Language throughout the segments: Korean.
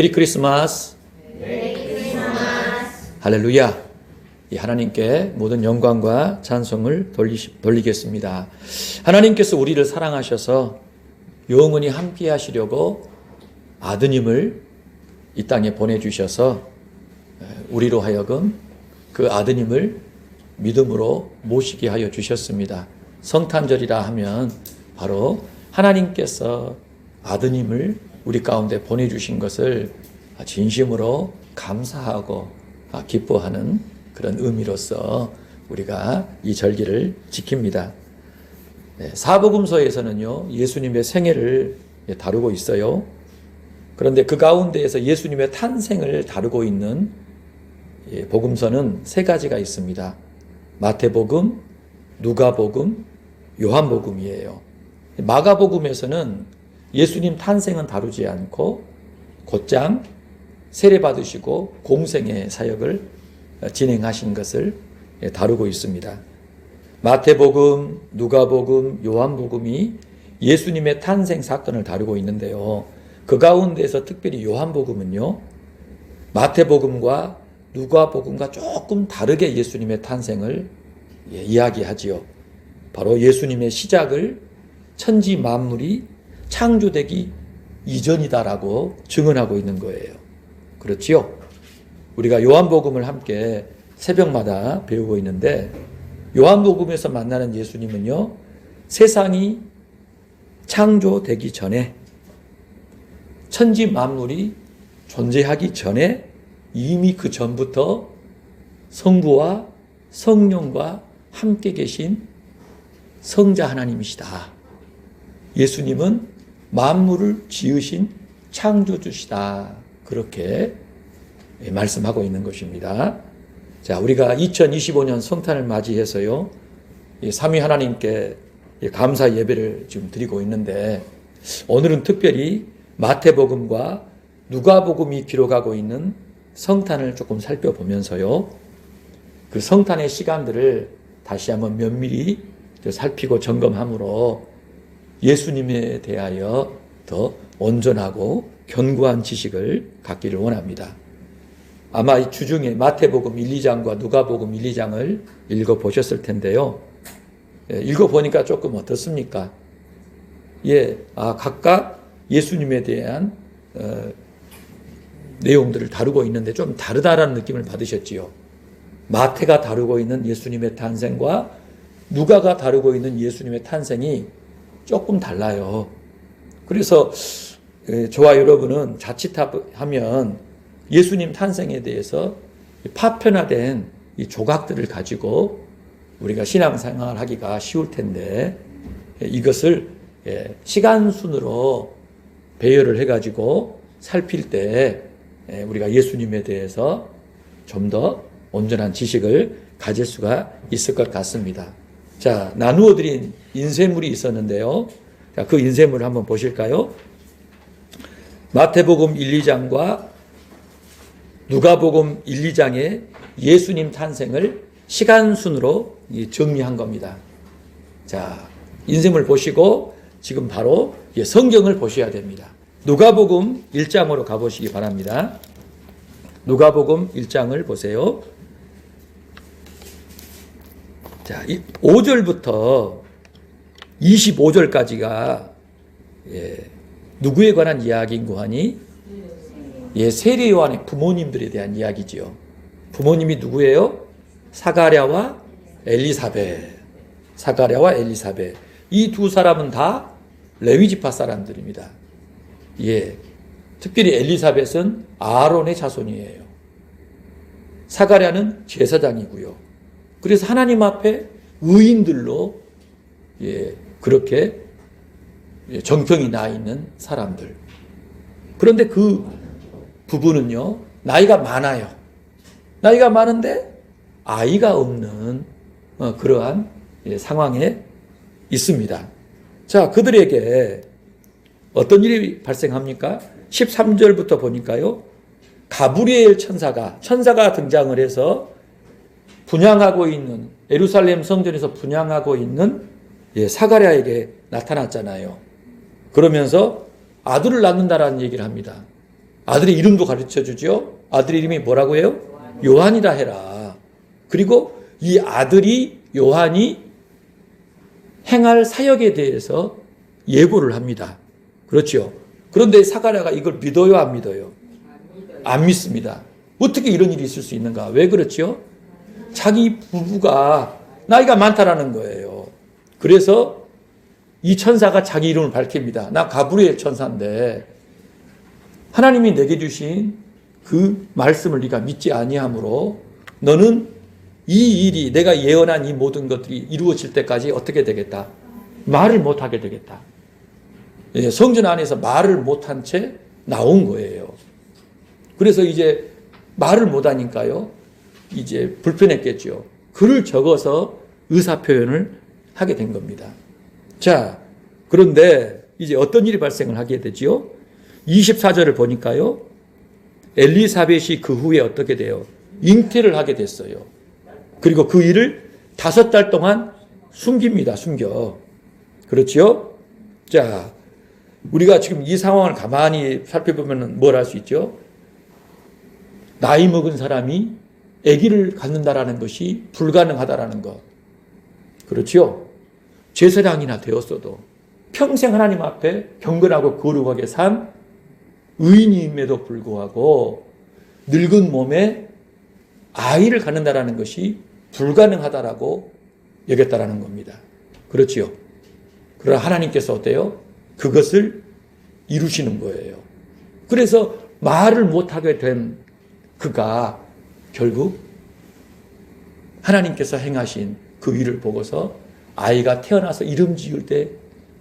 메리 크리스마스. 할렐루야. 하나님께 모든 영광과 찬송을 돌리겠습니다. 하나님께서 우리를 사랑하셔서 영원히 함께 하시려고 아드님을 이 땅에 보내주셔서 우리로 하여금 그 아드님을 믿음으로 모시게 하여 주셨습니다. 성탄절이라 하면 바로 하나님께서 아드님을 우리 가운데 보내주신 것을 진심으로 감사하고 기뻐하는 그런 의미로서 우리가 이 절기를 지킵니다. 사복음서에서는요, 예수님의 생애를 다루고 있어요. 그런데 그 가운데에서 예수님의 탄생을 다루고 있는 복음서는 세 가지가 있습니다. 마태복음, 누가복음, 요한복음이에요. 마가복음에서는 예수님 탄생은 다루지 않고 곧장 세례받으시고 공생의 사역을 진행하신 것을 다루고 있습니다. 마태복음, 누가복음, 요한복음이 예수님의 탄생 사건을 다루고 있는데요. 그 가운데서 특별히 요한복음은요, 마태복음과 누가복음과 조금 다르게 예수님의 탄생을 이야기하지요. 바로 예수님의 시작을 천지 만물이 창조되기 이전이다라고 증언하고 있는 거예요. 그렇지요? 우리가 요한복음을 함께 새벽마다 배우고 있는데, 요한복음에서 만나는 예수님은요, 세상이 창조되기 전에, 천지 만물이 존재하기 전에 이미 그 전부터 성부와 성령과 함께 계신 성자 하나님이시다. 예수님은 만물을 지으신 창조주시다. 그렇게 말씀하고 있는 것입니다. 자, 우리가 2025년 성탄을 맞이해서요, 삼위 하나님께 감사 예배를 지금 드리고 있는데, 오늘은 특별히 마태복음과 누가복음이 기록하고 있는 성탄을 조금 살펴보면서요, 그 성탄의 시간들을 다시 한번 면밀히 살피고 점검함으로 예수님에 대하여 더 온전하고 견고한 지식을 갖기를 원합니다. 아마 이 주중에 마태복음 1, 2장과 누가복음 1, 2장을 읽어보셨을 텐데요. 읽어보니까 조금 어떻습니까? 각각 예수님에 대한 내용들을 다루고 있는데 좀 다르다라는 느낌을 받으셨지요. 마태가 다루고 있는 예수님의 탄생과 누가가 다루고 있는 예수님의 탄생이 조금 달라요. 그래서 저와 여러분은 자칫하면 예수님 탄생에 대해서 파편화된 이 조각들을 가지고 우리가 신앙생활을 하기가 쉬울 텐데, 이것을 시간순으로 배열을 해가지고 살필 때 우리가 예수님에 대해서 좀 더 온전한 지식을 가질 수가 있을 것 같습니다. 자, 나누어 드린 인쇄물이 있었는데요. 자, 그 인쇄물을 한번 보실까요? 마태복음 1, 2장과 누가복음 1, 2장의 예수님 탄생을 시간순으로 정리한 겁니다. 자, 인쇄물 보시고 지금 바로 성경을 보셔야 됩니다. 누가복음 1장으로 가보시기 바랍니다. 누가복음 1장을 보세요. 자, 5절부터 25절까지가 누구에 관한 이야기인고 하니? 세례 요한의 부모님들에 대한 이야기지요. 부모님이 누구예요? 사가랴와 엘리사벳. 사가랴와 엘리사벳. 이 두 사람은 다 레위지파 사람들입니다. 특별히 엘리사벳은 아론의 자손이에요. 사가랴는 제사장이고요. 그래서 하나님 앞에 의인들로 그렇게 정평이 나 있는 사람들. 그런데 그 부부는요, 나이가 많아요. 나이가 많은데 아이가 없는 그러한 상황에 있습니다. 자, 그들에게 어떤 일이 발생합니까? 13절부터 보니까요, 가브리엘 천사가 등장을 해서 분향하고 있는, 예루살렘 성전에서 분향하고 있는 사가랴에게 나타났잖아요. 그러면서 아들을 낳는다라는 얘기를 합니다. 아들의 이름도 가르쳐 주죠. 아들의 이름이 뭐라고 해요? 요한이라 해라. 그리고 이 아들이 요한이 행할 사역에 대해서 예고를 합니다. 그렇죠. 그런데 사가랴가 이걸 믿어요, 안 믿어요? 안 믿습니다. 어떻게 이런 일이 있을 수 있는가? 왜 그렇죠? 자기 부부가 나이가 많다라는 거예요. 그래서 이 천사가 자기 이름을 밝힙니다. 나 가브리엘 천사인데 하나님이 내게 주신 그 말씀을 네가 믿지 아니하므로 너는 이 일이 내가 예언한 이 모든 것들이 이루어질 때까지 어떻게 되겠다? 말을 못하게 되겠다. 성전 안에서 말을 못한 채 나온 거예요. 그래서 이제 말을 못하니까요. 이제 불편했겠죠. 글을 적어서 의사표현을 하게 된 겁니다. 자, 그런데 이제 어떤 일이 발생을 하게 되지요? 24절을 보니까요. 엘리사벳이 그 후에 어떻게 돼요? 잉태를 하게 됐어요. 그리고 그 일을 5달 동안 숨깁니다. 숨겨. 그렇죠? 자, 우리가 지금 이 상황을 가만히 살펴보면 뭘 할 수 있죠? 나이 먹은 사람이 아기를 갖는다라는 것이 불가능하다라는 것. 그렇죠? 제사장이나 되었어도 평생 하나님 앞에 경건하고 거룩하게 산 의인임에도 불구하고 늙은 몸에 아이를 갖는다라는 것이 불가능하다라고 여겼다라는 겁니다. 그렇지요? 그러나 하나님께서 어때요? 그것을 이루시는 거예요. 그래서 말을 못하게 된 그가 결국 하나님께서 행하신 그 일을 보고서 아이가 태어나서 이름 지을 때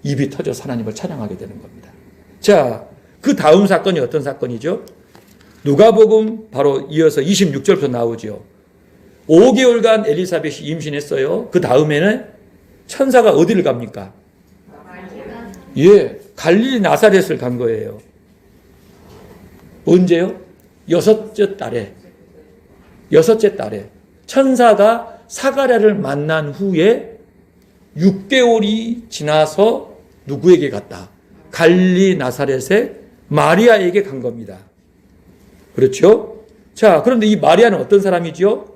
입이 터져서 하나님을 찬양하게 되는 겁니다. 자, 그 다음 사건이 어떤 사건이죠? 누가복음 바로 이어서 26절부터 나오죠. 5개월간 엘리사벳이 임신했어요. 그 다음에는 천사가 어디를 갑니까? 예, 갈릴리 나사렛을 간 거예요. 언제요? 여섯째 달에 천사가 사가랴를 만난 후에 6개월이 지나서 누구에게 갔다? 갈릴리 나사렛의 마리아에게 간 겁니다. 그렇죠? 자, 그런데 이 마리아는 어떤 사람이죠?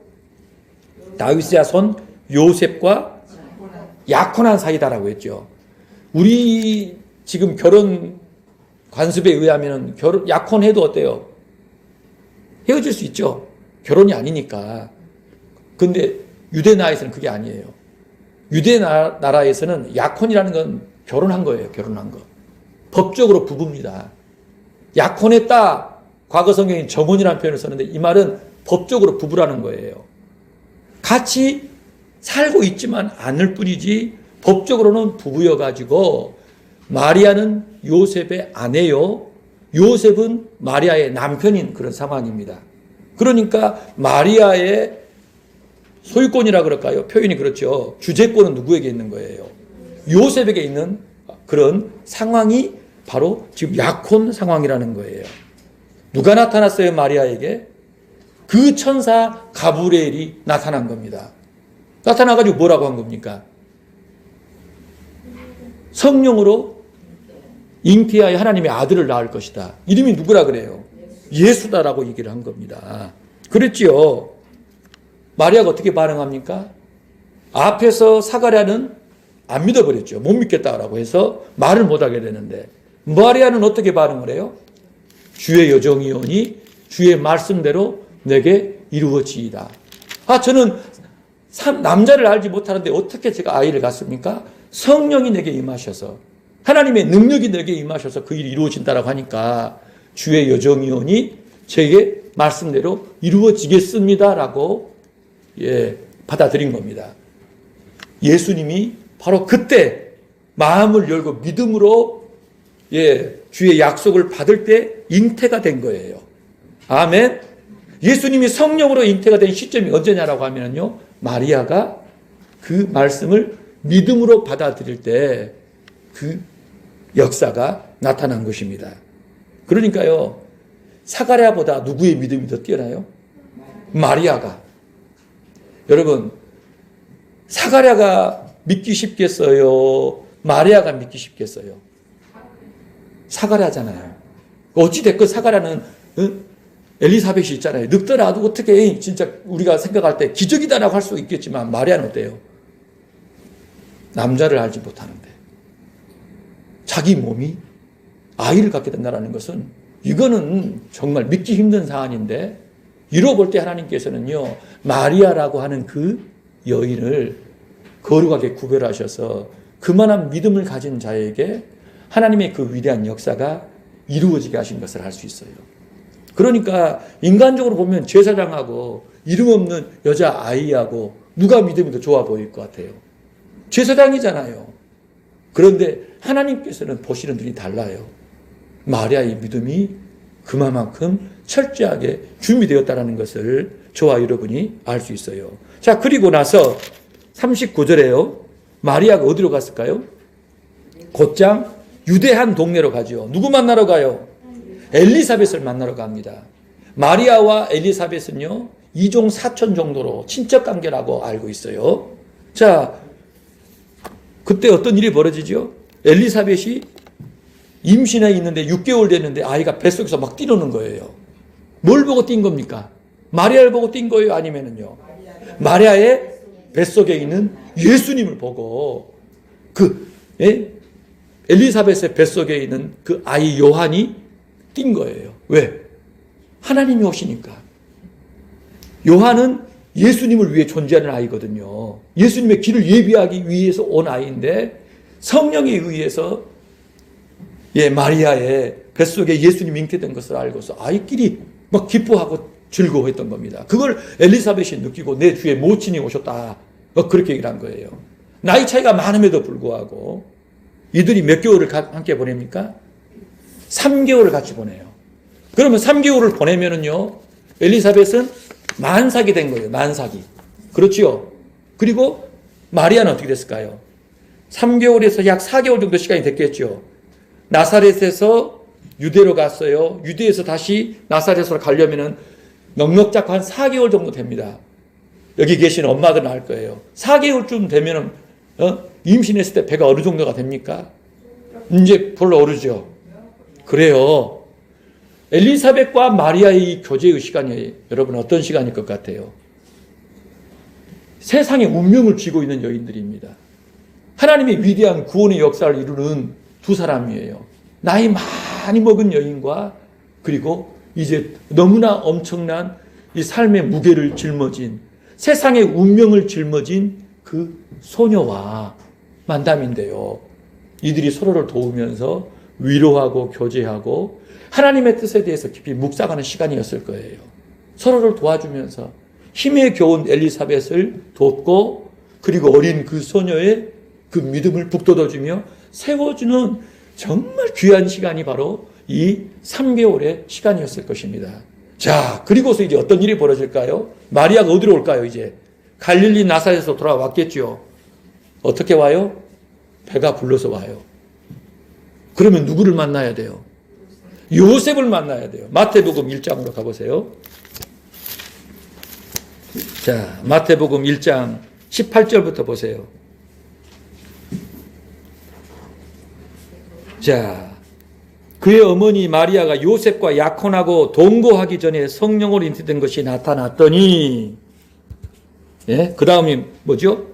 다윗의 자손 요셉과 약혼한 사이다라고 했죠. 우리 지금 결혼 관습에 의하면 약혼해도 어때요? 헤어질 수 있죠. 결혼이 아니니까. 근데 유대 나라에서는 그게 아니에요. 유대 나라에서는 약혼이라는 건 결혼한 거예요. 결혼한 거. 법적으로 부부입니다. 약혼했다. 과거 성경에 정혼이라는 표현을 썼는데 이 말은 법적으로 부부라는 거예요. 같이 살고 있지만 않을 뿐이지 법적으로는 부부여가지고 마리아는 요셉의 아내요. 요셉은 마리아의 남편인 그런 상황입니다. 그러니까 마리아의 소유권이라 그럴까요? 표현이 그렇죠. 주재권은 누구에게 있는 거예요? 요셉에게 있는 그런 상황이 바로 지금 약혼 상황이라는 거예요. 누가 나타났어요? 마리아에게? 그 천사 가브리엘이 나타난 겁니다. 나타나가지고 뭐라고 한 겁니까? 성령으로 잉태하여 하나님의 아들을 낳을 것이다. 이름이 누구라 그래요? 예수다라고 얘기를 한 겁니다. 그랬지요. 마리아가 어떻게 반응합니까? 앞에서 사가랴는 안 믿어버렸죠. 못 믿겠다라고 해서 말을 못하게 되는데 마리아는 어떻게 반응을 해요? 주의 여정이오니 주의 말씀대로 내게 이루어지이다. 저는 남자를 알지 못하는데 어떻게 제가 아이를 갖습니까? 성령이 내게 임하셔서 하나님의 능력이 내게 임하셔서 그 일이 이루어진다라고 하니까 주의 여정이오니 제게 말씀대로 이루어지겠습니다라고 받아들인 겁니다. 예수님이 바로 그때 마음을 열고 믿음으로 주의 약속을 받을 때 잉태가 된 거예요. 아멘. 예수님이 성령으로 잉태가 된 시점이 언제냐라고 하면요, 마리아가 그 말씀을 믿음으로 받아들일 때 그 역사가 나타난 것입니다. 그러니까요, 사가랴보다 누구의 믿음이 더 뛰어나요? 마리아가. 여러분, 사가랴가 믿기 쉽겠어요? 마리아가 믿기 쉽겠어요? 사가랴잖아요. 어찌됐건 사가랴는 엘리사벳이 있잖아요. 늙더라도 어떻게 진짜 우리가 생각할 때 기적이다라고 할 수 있겠지만 마리아는 어때요? 남자를 알지 못하는데 자기 몸이 아이를 갖게 된다는 것은 이거는 정말 믿기 힘든 사안인데 이로 볼 때 하나님께서는요 마리아라고 하는 그 여인을 거룩하게 구별하셔서 그만한 믿음을 가진 자에게 하나님의 그 위대한 역사가 이루어지게 하신 것을 알 수 있어요. 그러니까 인간적으로 보면 제사장하고 이름 없는 여자아이하고 누가 믿음이 더 좋아 보일 것 같아요? 제사장이잖아요. 그런데 하나님께서는 보시는 눈이 달라요. 마리아의 믿음이 그만큼 철저하게 준비되었다는 것을 저와 여러분이 알 수 있어요. 자, 그리고 나서 39절에요. 마리아가 어디로 갔을까요? 곧장 유대한 동네로 가죠. 누구 만나러 가요? 엘리사벳을 만나러 갑니다. 마리아와 엘리사벳은요, 이종 사촌 정도로 친척 관계라고 알고 있어요. 자, 그때 어떤 일이 벌어지죠? 엘리사벳이 임신해 있는데 6개월 됐는데 아이가 뱃속에서 막 뛰노는 거예요. 뭘 보고 뛴 겁니까? 마리아를 보고 뛴 거예요? 아니면은요? 마리아의 뱃속에 있는 예수님을 보고 엘리사벳의 뱃속에 있는 그 아이 요한이 뛴 거예요. 왜? 하나님이 오시니까. 요한은 예수님을 위해 존재하는 아이거든요. 예수님의 길을 예비하기 위해서 온 아이인데 성령에 의해서 마리아의 뱃속에 예수님이 잉태된 것을 알고서 아이끼리 막 기뻐하고 즐거워했던 겁니다. 그걸 엘리사벳이 느끼고 내 주에 모친이 오셨다. 그렇게 얘기를 한 거예요. 나이 차이가 많음에도 불구하고 이들이 몇 개월을 함께 보냅니까? 3개월을 같이 보내요. 그러면 3개월을 보내면은요, 엘리사벳은 만삭이 된 거예요. 만삭이. 그렇지요? 그리고 마리아는 어떻게 됐을까요? 3개월에서 약 4개월 정도 시간이 됐겠죠. 나사렛에서 유대로 갔어요. 유대에서 다시 나사렛으로 가려면은 넉넉 한 4개월 정도 됩니다. 여기 계신 엄마들은 알 거예요. 4개월쯤 되면은 임신했을 때 배가 어느 정도가 됩니까? 이제 별로 오르죠. 그래요. 엘리사벳과 마리아의 이 교제의 시간이 여러분 어떤 시간일 것 같아요? 세상에 운명을 쥐고 있는 여인들입니다. 하나님의 위대한 구원의 역사를 이루는 두 사람이에요. 나이 많이 먹은 여인과 그리고 이제 너무나 엄청난 이 삶의 무게를 짊어진 세상의 운명을 짊어진 그 소녀와 만남인데요. 이들이 서로를 도우면서 위로하고 교제하고 하나님의 뜻에 대해서 깊이 묵상하는 시간이었을 거예요. 서로를 도와주면서 힘에 겨운 엘리사벳을 돕고 그리고 어린 그 소녀의 그 믿음을 북돋아주며 세워주는 정말 귀한 시간이 바로 이 3개월의 시간이었을 것입니다. 자, 그리고서 이제 어떤 일이 벌어질까요? 마리아가 어디로 올까요? 이제 갈릴리 나사렛에서 돌아왔겠죠. 어떻게 와요? 배가 불러서 와요. 그러면 누구를 만나야 돼요? 요셉을 만나야 돼요. 마태복음 1장으로 가보세요. 자, 마태복음 1장 18절부터 보세요. 자, 그의 어머니 마리아가 요셉과 약혼하고 동거하기 전에 성령으로 잉태된 것이 나타났더니, 그 다음이 뭐죠?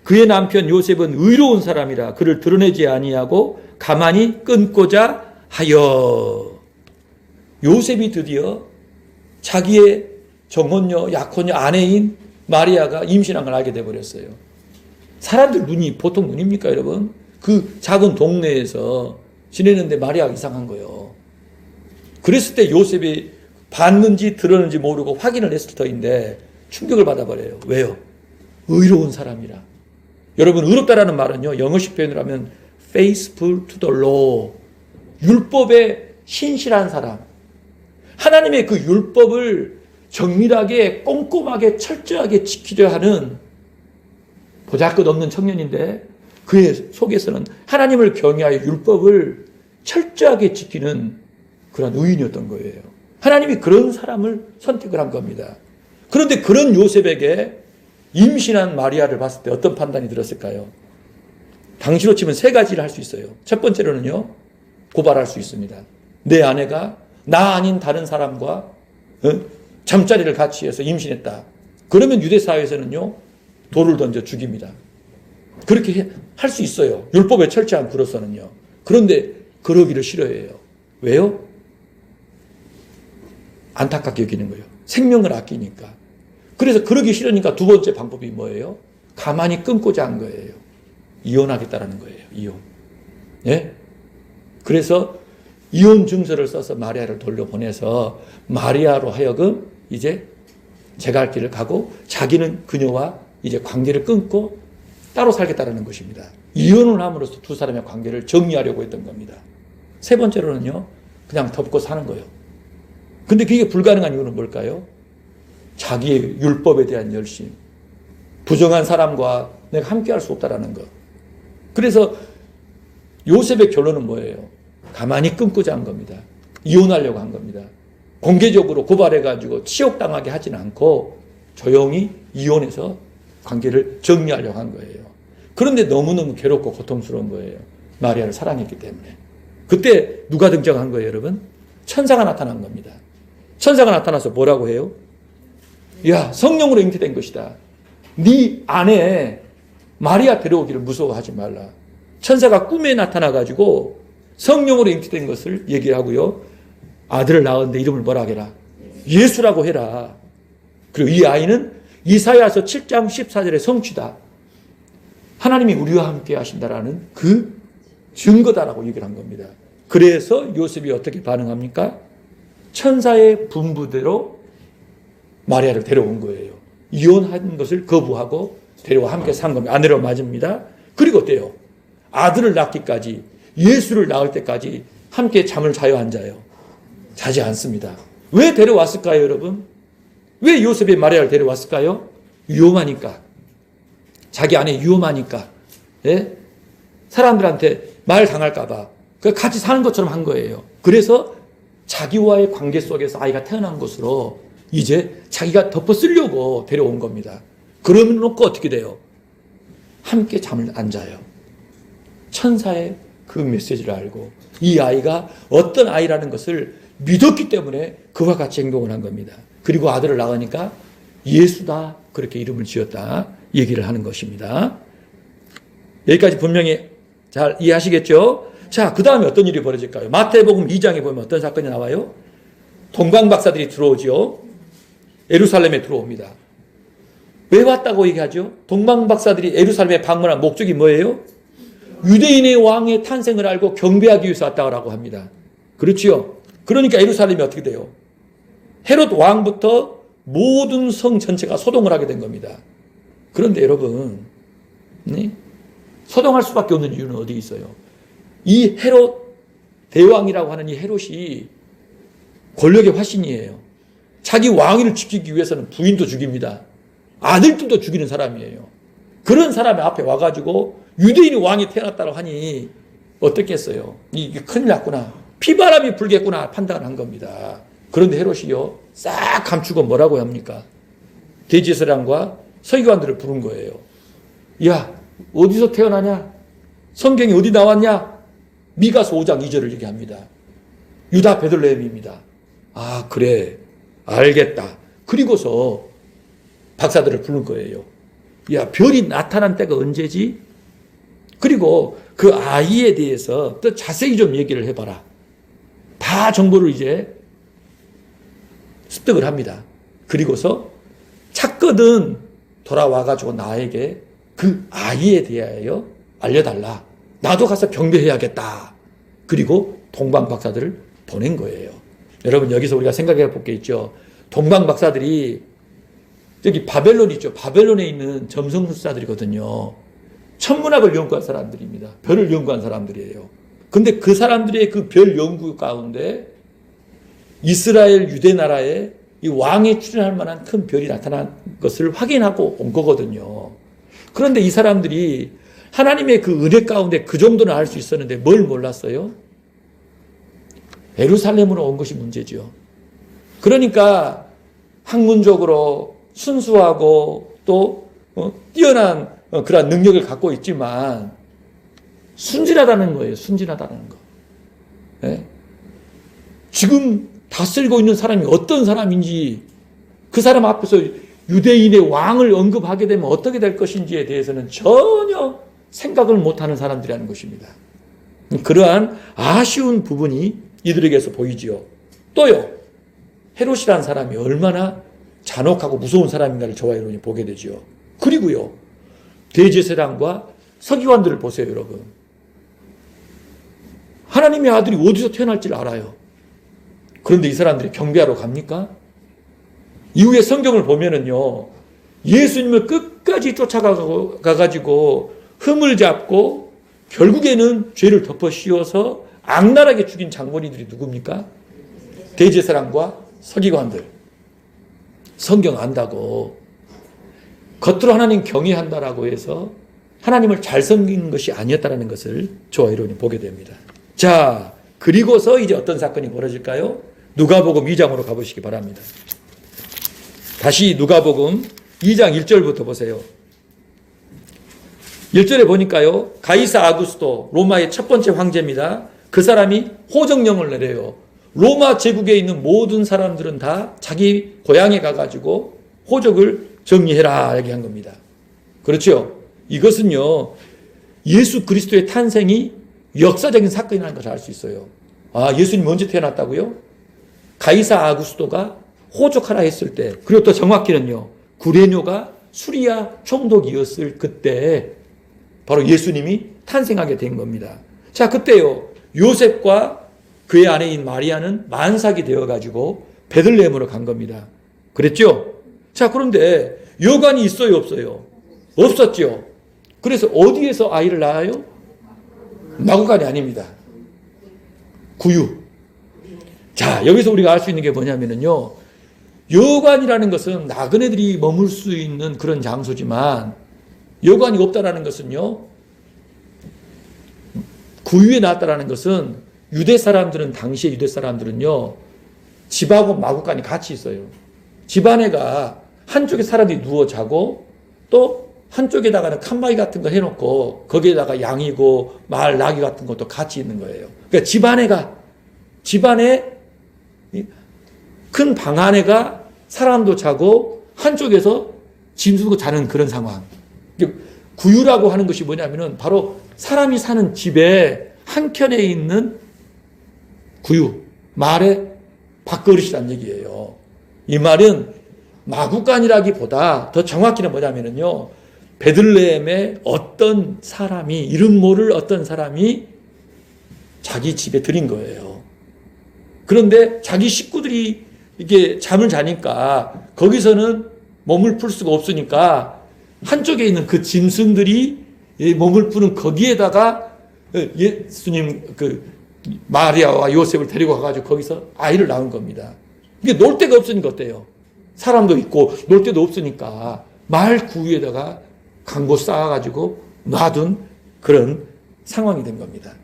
그의 남편 요셉은 의로운 사람이라 그를 드러내지 아니하고 가만히 끊고자 하여. 요셉이 드디어 자기의 정혼녀, 약혼녀 아내인 마리아가 임신한 걸 알게 돼버렸어요. 사람들 눈이 보통 눈입니까, 여러분? 그 작은 동네에서 지내는데 마리아가 이상한 거예요. 그랬을 때 요셉이 봤는지 들었는지 모르고 확인을 했을 터인데 충격을 받아버려요. 왜요? 의로운 사람이라. 여러분, 의롭다라는 말은요, 영어식 표현을 하면 faithful to the law. 율법에 신실한 사람. 하나님의 그 율법을 정밀하게 꼼꼼하게 철저하게 지키려 하는 보잘것없는 청년인데 그의 속에서는 하나님을 경외하여 율법을 철저하게 지키는 그런 의인이었던 거예요. 하나님이 그런 사람을 선택을 한 겁니다. 그런데 그런 요셉에게 임신한 마리아를 봤을 때 어떤 판단이 들었을까요? 당시로 치면 세 가지를 할 수 있어요. 첫 번째로는요, 고발할 수 있습니다. 내 아내가 나 아닌 다른 사람과 잠자리를 같이 해서 임신했다. 그러면 유대 사회에서는요, 돌을 던져 죽입니다. 그렇게 할 수 있어요. 율법에 철저한 불어서는요. 그런데 그러기를 싫어해요. 왜요? 안타깝게 여기는 거예요. 생명을 아끼니까. 그래서 그러기 싫으니까 두 번째 방법이 뭐예요? 가만히 끊고자 한 거예요. 이혼하겠다라는 거예요. 이혼. 예? 그래서 이혼 증서를 써서 마리아를 돌려보내서 마리아로 하여금 이제 제 갈 길을 가고 자기는 그녀와 이제 관계를 끊고 따로 살겠다라는 것입니다. 이혼을 함으로써 두 사람의 관계를 정리하려고 했던 겁니다. 세 번째로는요, 그냥 덮고 사는 거예요. 근데 그게 불가능한 이유는 뭘까요? 자기의 율법에 대한 열심. 부정한 사람과 내가 함께 할 수 없다라는 것. 그래서 요셉의 결론은 뭐예요? 가만히 끊고자 한 겁니다. 이혼하려고 한 겁니다. 공개적으로 고발해가지고 치욕당하게 하지는 않고 조용히 이혼해서 관계를 정리하려고 한 거예요. 그런데 너무너무 괴롭고 고통스러운 거예요. 마리아를 사랑했기 때문에. 그때 누가 등장한 거예요, 여러분? 천사가 나타난 겁니다. 천사가 나타나서 뭐라고 해요? 야, 성령으로 잉태된 것이다. 네 아내 마리아 데려오기를 무서워하지 말라. 천사가 꿈에 나타나가지고 성령으로 잉태된 것을 얘기를 하고요. 아들을 낳았는데 이름을 뭐라 하게라? 예수라고 해라. 그리고 이 아이는 이사야서 7장 14절의 성취다. 하나님이 우리와 함께 하신다라는 그 증거다라고 얘기를 한 겁니다. 그래서 요셉이 어떻게 반응합니까? 천사의 분부대로 마리아를 데려온 거예요. 이혼한 것을 거부하고 데려와 함께 산 겁니다. 아내로 맞습니다. 그리고 어때요? 아들을 낳기까지, 예수를 낳을 때까지 함께 잠을 자요, 안 자요? 자지 않습니다. 왜 데려왔을까요, 여러분? 왜 요셉이 마리아를 데려왔을까요? 위험하니까. 자기 아내 위험하니까. 예? 사람들한테 말 당할까봐. 같이 사는 것처럼 한 거예요. 그래서 자기와의 관계 속에서 아이가 태어난 것으로 이제 자기가 덮어 쓰려고 데려온 겁니다. 그러면 놓고 어떻게 돼요? 함께 잠을 안 자요. 천사의 그 메시지를 알고 이 아이가 어떤 아이라는 것을 믿었기 때문에 그와 같이 행동을 한 겁니다. 그리고 아들을 낳으니까 예수다, 그렇게 이름을 지었다 얘기를 하는 것입니다. 여기까지 분명히 잘 이해하시겠죠? 자, 그 다음에 어떤 일이 벌어질까요? 마태복음 2장에 보면 어떤 사건이 나와요? 동방박사들이 들어오죠. 예루살렘에 들어옵니다. 왜 왔다고 얘기하죠? 동방박사들이 예루살렘에 방문한 목적이 뭐예요? 유대인의 왕의 탄생을 알고 경배하기 위해서 왔다고 합니다. 그렇지요? 그러니까 예루살렘이 어떻게 돼요? 헤롯 왕부터 모든 성 전체가 소동을 하게 된 겁니다. 그런데 여러분, 네? 소동할 수밖에 없는 이유는 어디 있어요? 이 헤롯 대왕이라고 하는 이 헤롯이 권력의 화신이에요. 자기 왕위를 지키기 위해서는 부인도 죽입니다. 아들들도 죽이는 사람이에요. 그런 사람의 앞에 와가지고 유대인이 왕이 태어났다고 하니 어떻겠어요? 이게 큰일 났구나. 피바람이 불겠구나 판단을 한 겁니다. 그런데 헤롯이요, 싹 감추고 뭐라고 합니까? 대제사장과 서기관들을 부른 거예요. 야, 어디서 태어나냐? 성경이 어디 나왔냐? 미가서 5장 2절을 얘기합니다. 유다 베들레헴입니다. 아, 그래. 알겠다. 그리고서 박사들을 부른 거예요. 야, 별이 나타난 때가 언제지? 그리고 그 아이에 대해서 또 자세히 좀 얘기를 해봐라. 다 정보를 이제 습득을 합니다. 그리고서 찾거든 돌아와가지고 나에게 그 아이에 대하여 알려달라. 나도 가서 경배해야겠다. 그리고 동방박사들을 보낸 거예요. 여러분, 여기서 우리가 생각해 볼 게 있죠. 동방박사들이 여기 바벨론 있죠. 바벨론에 있는 점성술사들이거든요. 천문학을 연구한 사람들입니다. 별을 연구한 사람들이에요. 근데 그 사람들의 그 별 연구 가운데 이스라엘 유대 나라에 이 왕에 출현할 만한 큰 별이 나타난 것을 확인하고 온 거거든요. 그런데 이 사람들이 하나님의 그 은혜 가운데 그 정도는 알 수 있었는데 뭘 몰랐어요? 예루살렘으로 온 것이 문제죠. 그러니까 학문적으로 순수하고 또 뛰어난 그런 능력을 갖고 있지만 순진하다는 거예요. 순진하다는 거. 네? 지금 다스리고 있는 사람이 어떤 사람인지, 그 사람 앞에서 유대인의 왕을 언급하게 되면 어떻게 될 것인지에 대해서는 전혀 생각을 못하는 사람들이라는 것입니다. 그러한 아쉬운 부분이 이들에게서 보이지요. 또요, 헤롯이라는 사람이 얼마나 잔혹하고 무서운 사람인가를 저와 여러분이 보게 되죠. 그리고요, 대제사장과 서기관들을 보세요, 여러분. 하나님의 아들이 어디서 태어날지를 알아요. 그런데 이 사람들이 경배하러 갑니까? 이후에 성경을 보면은요, 예수님을 끝까지 쫓아가가지고 흠을 잡고 결국에는 죄를 덮어 씌워서 악랄하게 죽인 장본인들이 누굽니까? 대제사장과 서기관들. 성경 안다고 겉으로 하나님 경외한다라고 해서 하나님을 잘 섬기는 것이 아니었다는 것을 저와 여러분이 보게 됩니다. 자, 그리고서 이제 어떤 사건이 벌어질까요? 누가복음 2장으로 가보시기 바랍니다. 다시 누가복음 2장 1절부터 보세요. 1절에 보니까요, 가이사 아구스토, 로마의 첫 번째 황제입니다. 그 사람이 호정령을 내려요. 로마 제국에 있는 모든 사람들은 다 자기 고향에 가가지고 호적을 정리해라, 얘기한 겁니다. 그렇죠? 이것은요, 예수 그리스도의 탄생이 역사적인 사건이라는 것을 알 수 있어요. 아, 예수님 언제 태어났다고요? 가이사 아구스토가 호적하라 했을 때, 그리고 또 정확히는요, 구레뇨가 수리아 총독이었을 그때 바로 예수님이 탄생하게 된 겁니다. 자, 그때요, 요셉과 그의 아내인 마리아는 만삭이 되어가지고 베들레헴으로 간 겁니다. 그랬죠? 자, 그런데 여관이 있어요, 없어요? 없었죠. 그래서 어디에서 아이를 낳아요? 마구간이 아닙니다. 구유. 자, 여기서 우리가 알 수 있는 게 뭐냐면요, 여관이라는 것은 나그네들이 머물 수 있는 그런 장소지만 여관이 없다라는 것은요, 구유에 낳았다라는 것은 유대 사람들은, 당시의 유대 사람들은요, 집하고 마구간이 같이 있어요. 집안에가 한쪽에 사람들이 누워 자고 또 한쪽에다가는 칸바위 같은 거 해놓고 거기에다가 양이고 말, 나귀 같은 것도 같이 있는 거예요. 그러니까 집안에 큰 방 안에가 사람도 자고 한쪽에서 짐승도 자는 그런 상황. 구유라고 하는 것이 뭐냐면은 바로 사람이 사는 집에 한켠에 있는 구유, 말의 밥그릇이란 얘기예요. 이 말은 마구간이라기보다 더 정확히는 뭐냐면요, 베들레헴의 어떤 사람이, 이름 모를 어떤 사람이 자기 집에 들인 거예요. 그런데 자기 식구들이 이게 잠을 자니까 거기서는 몸을 풀 수가 없으니까 한쪽에 있는 그 짐승들이 몸을 푸는 거기에다가 예수님 마리아와 요셉을 데리고 가가지고 거기서 아이를 낳은 겁니다. 이게 놀 데가 없으니까 어때요? 사람도 있고 놀 데도 없으니까 말 구유에다가 강고 쌓아가지고 놔둔 그런 상황이 된 겁니다.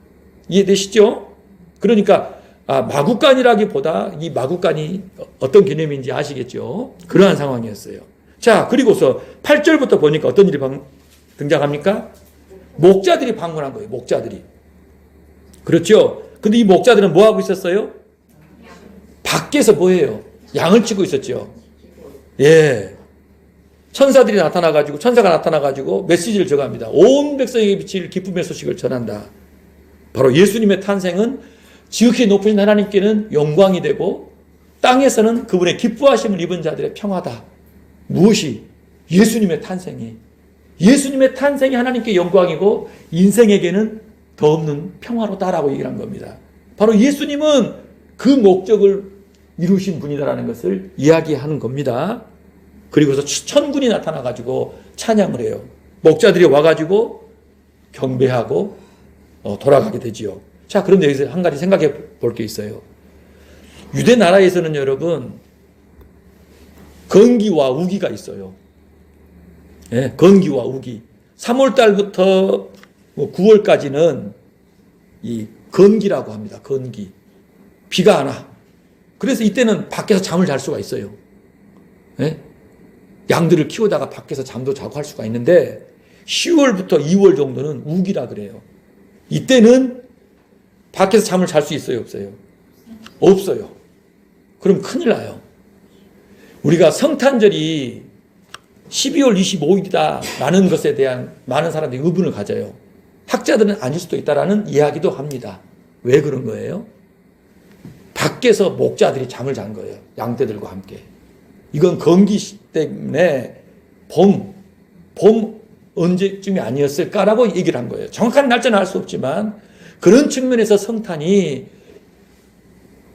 이해되시죠? 그러니까 마구간이라기보다 이 마구간이 어떤 개념인지 아시겠죠? 그러한 상황이었어요. 자, 그리고서 8절부터 보니까 어떤 일이 등장합니까? 목자들이 방문한 거예요. 목자들이. 그렇죠? 근데 이 목자들은 뭐 하고 있었어요? 밖에서 뭐 해요? 양을 치고 있었죠. 예. 천사가 나타나가지고 메시지를 전합니다. 온 백성에게 비칠 기쁨의 소식을 전한다. 바로 예수님의 탄생은 지극히 높으신 하나님께는 영광이 되고 땅에서는 그분의 기뻐하심을 입은 자들의 평화다. 무엇이? 예수님의 탄생이. 예수님의 탄생이 하나님께 영광이고 인생에게는 더 없는 평화로다라고 얘기를 한 겁니다. 바로 예수님은 그 목적을 이루신 분이다라는 것을 이야기하는 겁니다. 그리고서 천군이 나타나가지고 찬양을 해요. 목자들이 와가지고 경배하고 돌아가게 되지요. 자, 그런데 여기서 한 가지 생각해 볼 게 있어요. 유대 나라에서는 여러분, 건기와 우기가 있어요. 예, 건기와 우기. 3월 달부터 9월까지는 이 건기라고 합니다. 건기. 비가 안 와. 그래서 이때는 밖에서 잠을 잘 수가 있어요. 예? 양들을 키우다가 밖에서 잠도 자고 할 수가 있는데 10월부터 2월 정도는 우기라 그래요. 이때는 밖에서 잠을 잘 수 있어요, 없어요? 없어요. 그럼 큰일 나요. 우리가 성탄절이 12월 25일이다 라는 것에 대한 많은 사람들이 의문을 가져요. 학자들은 아닐 수도 있다라는 이야기도 합니다. 왜 그런 거예요? 밖에서 목자들이 잠을 잔 거예요. 양떼들과 함께. 이건 건기 때문에 봄 언제쯤이 아니었을까라고 얘기를 한 거예요. 정확한 날짜는 알 수 없지만 그런 측면에서 성탄이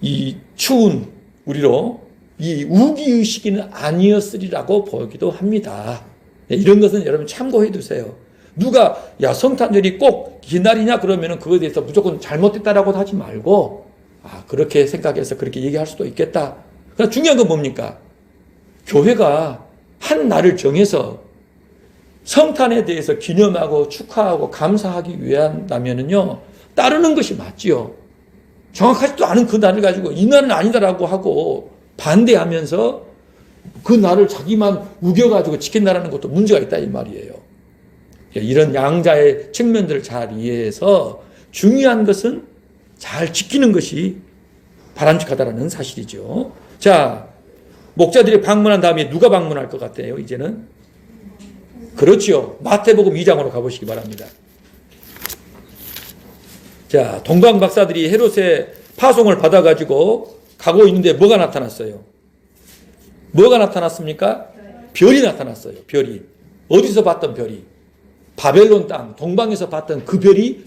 이 추운 우리로 이 우기의 시기는 아니었으리라고 보기도 합니다. 이런 것은 여러분 참고해 두세요. 누가 야 성탄절이 꼭 기날이냐 그러면은 그거에 대해서 무조건 잘못됐다라고 하지 말고 그렇게 생각해서 그렇게 얘기할 수도 있겠다. 그러나 중요한 건 뭡니까? 교회가 한 날을 정해서 성탄에 대해서 기념하고 축하하고 감사하기 위한다면은요 따르는 것이 맞지요. 정확하지도 않은 그 날을 가지고 이 날은 아니다라고 하고 반대하면서 그 날을 자기만 우겨가지고 지킨다라는 것도 문제가 있다 이 말이에요. 이런 양자의 측면들을 잘 이해해서 중요한 것은 잘 지키는 것이 바람직하다라는 사실이죠. 자, 목자들이 방문한 다음에 누가 방문할 것 같아요? 이제는 그렇지요. 마태복음 2장으로 가보시기 바랍니다. 자, 동방 박사들이 헤롯의 파송을 받아가지고 가고 있는데 뭐가 나타났어요? 뭐가 나타났습니까? 별이 나타났어요. 별이. 어디서 봤던 별이? 바벨론 땅, 동방에서 봤던 그 별이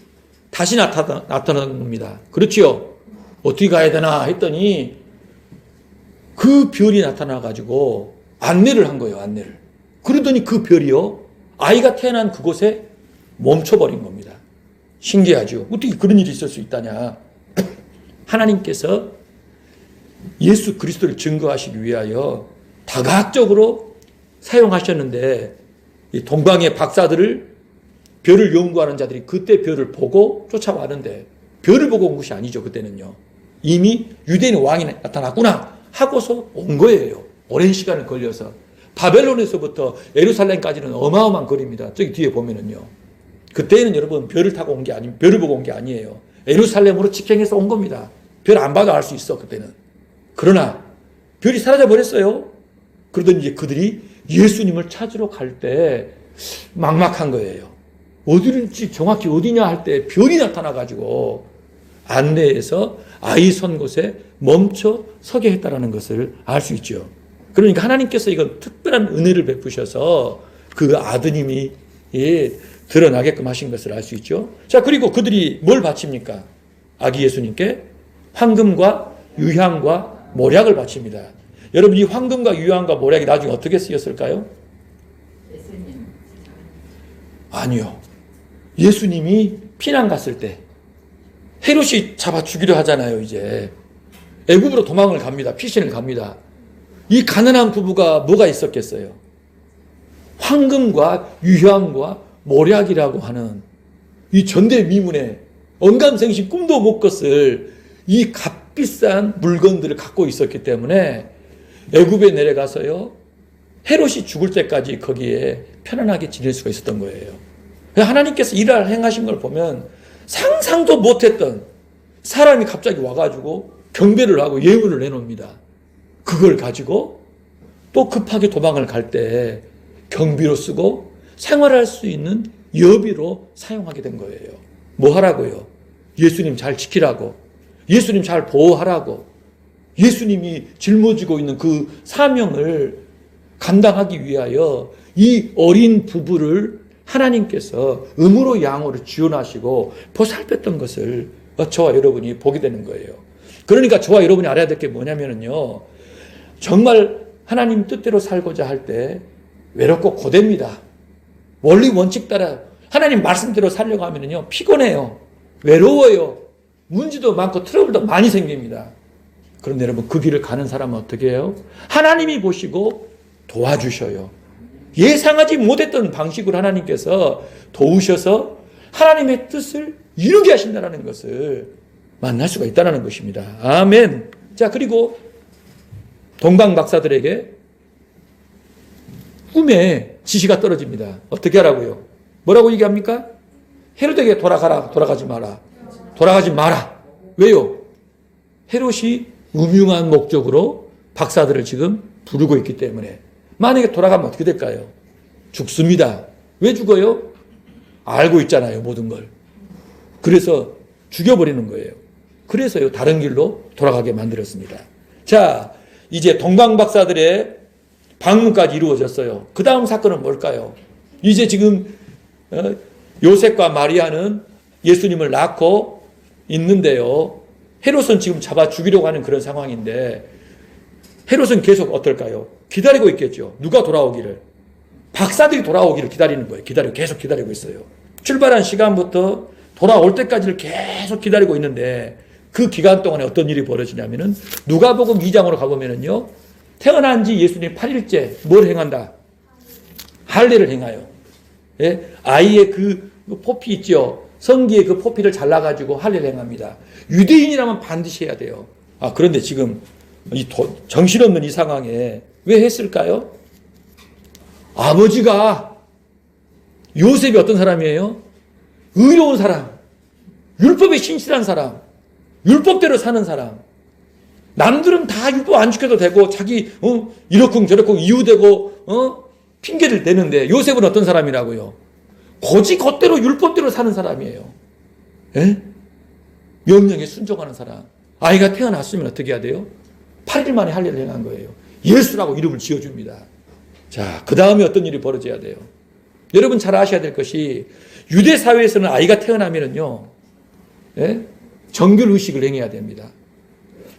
다시 나타나는 겁니다. 그렇지요? 어떻게 가야 되나 했더니 그 별이 나타나가지고 안내를 한 거예요. 안내를. 그러더니 그 별이요. 아이가 태어난 그곳에 멈춰버린 겁니다. 신기하죠? 어떻게 그런 일이 있을 수 있다냐. 하나님께서 예수 그리스도를 증거하시기 위하여 다각적으로 사용하셨는데 이 동방의 박사들을 별을 연구하는 자들이 그때 별을 보고 쫓아왔는데 별을 보고 온 것이 아니죠. 그때는요. 이미 유대인 왕이 나타났구나 하고서 온 거예요. 오랜 시간을 걸려서. 바벨론에서부터 예루살렘까지는 어마어마한 거리입니다. 저기 뒤에 보면은요. 그때는 여러분 별을 타고 온 게 아니, 별을 보고 온 게 아니에요. 예루살렘으로 직행해서 온 겁니다. 별 안 봐도 알 수 있어, 그때는. 그러나 별이 사라져 버렸어요. 그러더니 이제 그들이 예수님을 찾으러 갈 때 막막한 거예요. 어디든지 정확히 어디냐 할 때 별이 나타나가지고 안내해서 아이 선 곳에 멈춰 서게 했다라는 것을 알 수 있죠. 그러니까 하나님께서 이건 특별한 은혜를 베푸셔서 그 아드님이 드러나게끔 하신 것을 알 수 있죠. 자, 그리고 그들이 뭘 바칩니까? 아기 예수님께 황금과 유향과 모략을 바칩니다. 여러분, 이 황금과 유향과 모략이 나중에 어떻게 쓰였을까요? 아니요. 예수님이 피난 갔을 때 헤롯이 잡아 죽이려 하잖아요. 이제 애굽으로 도망을 갑니다. 피신을 갑니다. 이 가난한 부부가 뭐가 있었겠어요? 황금과 유향과 모략이라고 하는 이 전대미문의 언감생심 꿈도 못 꿨을 이 값비싼 물건들을 갖고 있었기 때문에 애굽에 내려가서요 헤롯이 죽을 때까지 거기에 편안하게 지낼 수가 있었던 거예요. 하나님께서 일을 행하신 걸 보면 상상도 못했던 사람이 갑자기 와가지고 경배를 하고 예물을 내놓습니다. 그걸 가지고 또 급하게 도망을 갈 때 경비로 쓰고 생활할 수 있는 여비로 사용하게 된 거예요. 뭐 하라고요? 예수님 잘 지키라고, 예수님 잘 보호하라고, 예수님이 짊어지고 있는 그 사명을 감당하기 위하여 이 어린 부부를 하나님께서 음으로 양으로 지원하시고 보살폈던 것을 저와 여러분이 보게 되는 거예요. 그러니까 저와 여러분이 알아야 될 게 뭐냐면요, 정말 하나님 뜻대로 살고자 할 때 외롭고 고됩니다. 원리 원칙 따라 하나님 말씀대로 살려고 하면요 피곤해요. 외로워요. 문제도 많고 트러블도 많이 생깁니다. 그런데 여러분, 그 길을 가는 사람은 어떻게 해요? 하나님이 보시고 도와주셔요. 예상하지 못했던 방식으로 하나님께서 도우셔서 하나님의 뜻을 이루게 하신다는 것을 만날 수가 있다는 것입니다. 아멘. 자, 그리고 동방 박사들에게 꿈에 지시가 떨어집니다. 어떻게 하라고요? 뭐라고 얘기합니까? 헤롯에게 돌아가라, 돌아가지 마라. 돌아가지 마라. 왜요? 헤롯이 음흉한 목적으로 박사들을 지금 부르고 있기 때문에 만약에 돌아가면 어떻게 될까요? 죽습니다. 왜 죽어요? 알고 있잖아요, 모든 걸. 그래서 죽여버리는 거예요. 그래서요, 다른 길로 돌아가게 만들었습니다. 자, 이제 동방 박사들의 방문까지 이루어졌어요. 그 다음 사건은 뭘까요? 이제 지금 요셉과 마리아는 예수님을 낳고 있는데요. 헤롯은 지금 잡아 죽이려고 하는 그런 상황인데 헤롯은 계속 어떨까요? 기다리고 있겠죠. 누가 돌아오기를. 박사들이 돌아오기를 기다리는 거예요. 계속 기다리고 있어요. 출발한 시간부터 돌아올 때까지를 계속 기다리고 있는데 그 기간 동안에 어떤 일이 벌어지냐면은 누가복음 2장으로 가보면은요. 태어난 지 예수님 8일째 뭘 행한다? 할례를 행하여. 예? 아이의 그 포피 있죠. 성기의 그 포피를 잘라가지고 할례를 행합니다. 유대인이라면 반드시 해야 돼요. 그런데 지금 이 정신없는 이 상황에 왜 했을까요? 아버지가 요셉이 어떤 사람이에요? 의로운 사람, 율법에 신실한 사람, 율법대로 사는 사람. 남들은 다 율법 안 지켜도 되고 자기 이렇쿵 저렇쿵 이유되고 핑계를 대는데 요셉은 어떤 사람이라고요? 거지 겉대로 율법대로 사는 사람이에요. 예? 명령에 순종하는 사람. 아이가 태어났으면 어떻게 해야 돼요? 8일 만에 할례를 행한 거예요. 예수라고 이름을 지어줍니다. 자, 그 다음에 어떤 일이 벌어져야 돼요? 여러분 잘 아셔야 될 것이 유대 사회에서는 아이가 태어나면은요, 예? 정결의식을 행해야 됩니다.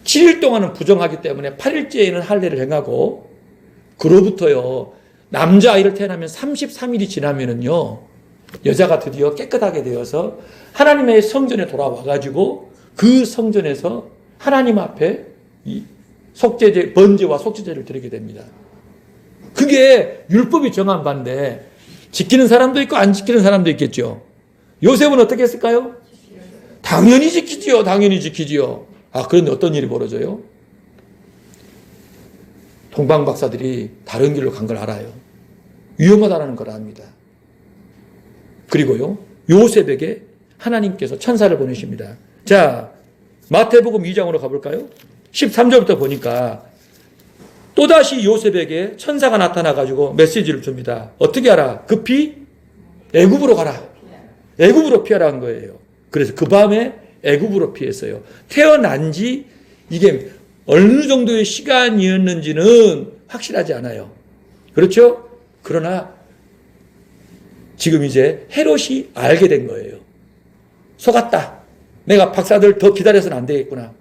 7일 동안은 부정하기 때문에 8일째에는 할례를 행하고 그로부터요, 남자아이를 태어나면 33일이 지나면은요, 여자가 드디어 깨끗하게 되어서 하나님의 성전에 돌아와가지고 그 성전에서 하나님 앞에 이 속죄제, 번제와 속죄제를 드리게 됩니다. 그게 율법이 정한 바인데 지키는 사람도 있고 안 지키는 사람도 있겠죠. 요셉은 어떻게 했을까요? 당연히 지키지요. 당연히 지키지요. 그런데 어떤 일이 벌어져요? 동방 박사들이 다른 길로 간 걸 알아요. 위험하다는 걸 압니다. 그리고요, 요셉에게 하나님께서 천사를 보내십니다. 자, 마태복음 2장으로 가볼까요? 13절부터 보니까 또다시 요셉에게 천사가 나타나가지고 메시지를 줍니다. 어떻게 하라? 급히 애굽으로 가라. 애굽으로 피하라는 거예요. 그래서 그 밤에 애굽으로 피했어요. 태어난 지 이게 어느 정도의 시간이었는지는 확실하지 않아요. 그렇죠? 그러나 지금 이제 헤롯이 알게 된 거예요. 속았다. 내가 박사들 더 기다려서는 안 되겠구나.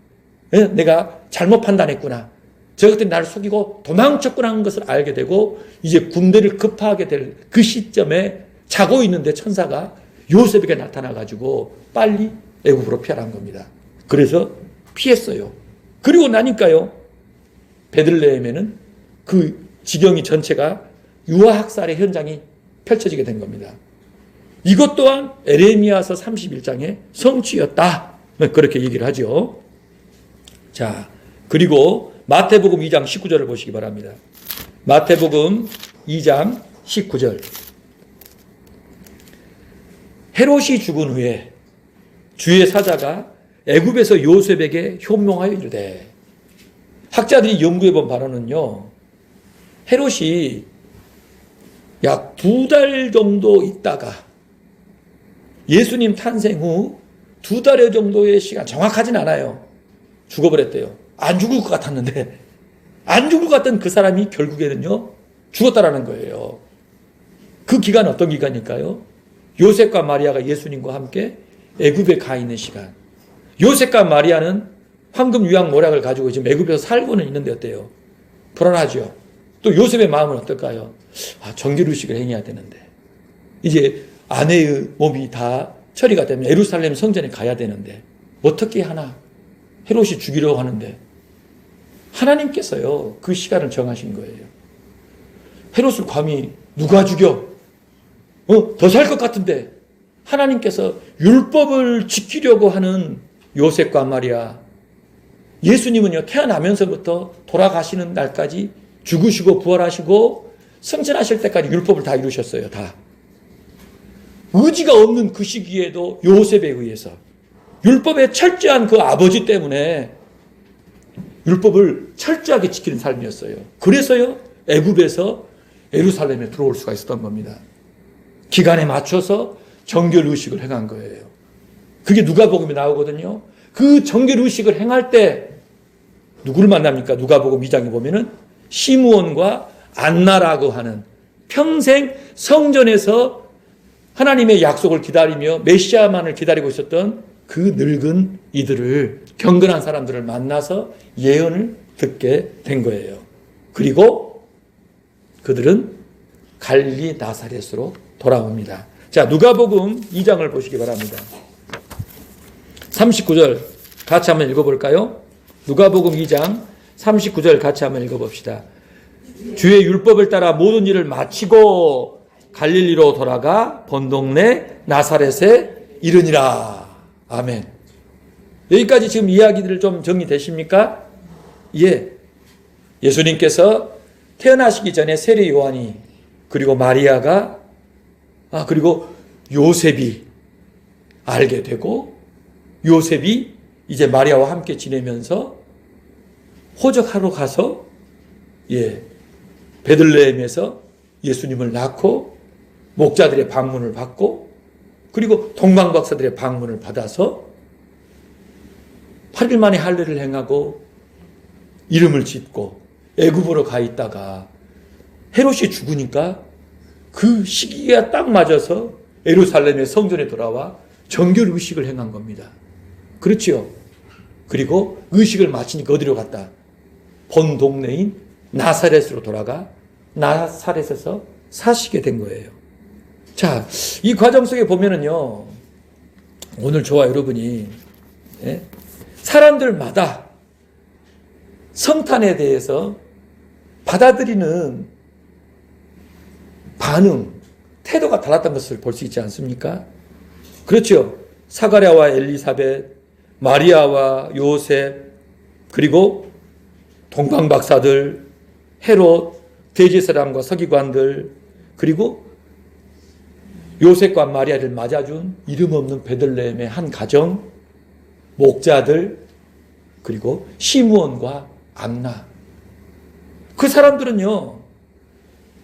내가 잘못 판단했구나. 저것들이 나를 속이고 도망쳤구나 하는 것을 알게 되고 이제 군대를 급파하게 될 그 시점에 자고 있는데 천사가 요셉에게 나타나가지고 빨리 애굽으로 피하라는 겁니다. 그래서 피했어요. 그리고 나니까요, 베들레헴에는 그 지경이 전체가 유아학살의 현장이 펼쳐지게 된 겁니다. 이것 또한 에레미야서 31장의 성취였다. 그렇게 얘기를 하죠. 자, 그리고 마태복음 2장 19절을 보시기 바랍니다. 마태복음 2장 19절. 헤롯이 죽은 후에 주의 사자가 애굽에서 요셉에게 효명하여 이르되, 학자들이 연구해본 바로는요, 헤롯이 약 2달 정도 있다가 예수님 탄생 후 2달 정도의 시간, 정확하진 않아요, 죽어버렸대요. 안 죽을 것 같았는데, 안 죽을 것 같던 그 사람이 결국에는요 죽었다라는 거예요. 그 기간은 어떤 기간일까요? 요셉과 마리아가 예수님과 함께 애굽에 가 있는 시간. 요셉과 마리아는 황금 유황 모략을 가지고 지금 애굽에서 살고는 있는데 어때요? 불안하죠. 또 요셉의 마음은 어떨까요? 정결의식을 행해야 되는데 이제 아내의 몸이 다 처리가 되면 예루살렘 성전에 가야 되는데 어떻게 하나? 헤롯이 죽이려고 하는데 하나님께서요 그 시간을 정하신 거예요. 헤롯을 감히 누가 죽여? 더 살 것 같은데 하나님께서 율법을 지키려고 하는 요셉과 마리아, 예수님은요 태어나면서부터 돌아가시는 날까지 죽으시고 부활하시고 승천하실 때까지 율법을 다 이루셨어요. 다. 의지가 없는 그 시기에도 요셉에 의해서 율법에 철저한 그 아버지 때문에 율법을 철저하게 지키는 삶이었어요. 그래서요, 애굽에서 예루살렘에 들어올 수가 있었던 겁니다. 기간에 맞춰서 정결 의식을 행한 거예요. 그게 누가복음에 나오거든요. 그 정결 의식을 행할 때 누구를 만납니까? 누가복음 2장에 보면은 시므온과 안나라고 하는 평생 성전에서 하나님의 약속을 기다리며 메시아만을 기다리고 있었던 그 늙은 이들을, 경건한 사람들을 만나서 예언을 듣게 된 거예요. 그리고 그들은 갈릴리 나사렛으로 돌아옵니다. 자, 누가복음 2장을 보시기 바랍니다. 39절 같이 한번 읽어볼까요? 누가복음 2장 39절 같이 한번 읽어봅시다. 주의 율법을 따라 모든 일을 마치고 갈릴리로 돌아가 본 동네 나사렛에 이르니라. 아멘. 여기까지 지금 이야기들 좀 정리되십니까? 예. 예수님께서 태어나시기 전에 세례 요한이, 그리고 마리아가, 그리고 요셉이 알게 되고, 요셉이 이제 마리아와 함께 지내면서 호적하러 가서 베들레헴에서 예수님을 낳고 목자들의 방문을 받고, 그리고 동방박사들의 방문을 받아서 8일 만에 할례를 행하고 이름을 짓고 애굽으로 가 있다가 헤롯이 죽으니까 그 시기가 딱 맞아서 예루살렘의 성전에 돌아와 정결 의식을 행한 겁니다. 그렇지요. 그리고 의식을 마치니까 어디로 갔다? 본 동네인 나사렛으로 돌아가 나사렛에서 사시게 된 거예요. 자, 이 과정 속에 보면은요, 오늘 저와 여러분이 사람들마다 성탄에 대해서 받아들이는 반응, 태도가 달랐던 것을 볼 수 있지 않습니까? 그렇죠. 사가랴와 엘리사벳, 마리아와 요셉, 그리고 동방박사들, 헤롯, 대제사장과 서기관들, 그리고 요셉과 마리아를 맞아준 이름 없는 베들레헴의 한 가정, 목자들, 그리고 시므온과 안나. 그 사람들은요,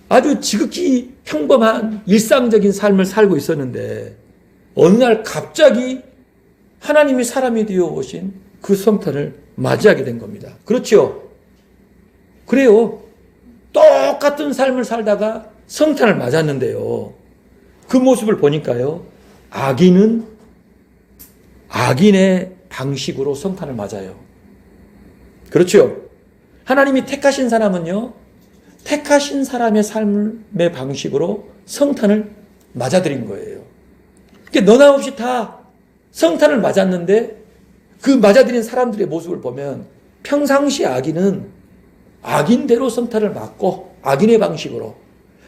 아주 지극히 평범한 일상적인 삶을 살고 있었는데 어느 날 갑자기 하나님이 사람이 되어 오신 그 성탄을 맞이하게 된 겁니다. 그렇죠? 그래요. 똑같은 삶을 살다가 성탄을 맞았는데요, 그 모습을 보니까요, 악인은 악인의 방식으로 성탄을 맞아요. 그렇죠? 하나님이 택하신 사람은요, 택하신 사람의 삶의 방식으로 성탄을 맞아들인 거예요. 그러니까 너나 없이 다 성탄을 맞았는데 그 맞아들인 사람들의 모습을 보면 평상시 악인은 악인대로 성탄을 맞고 악인의 방식으로,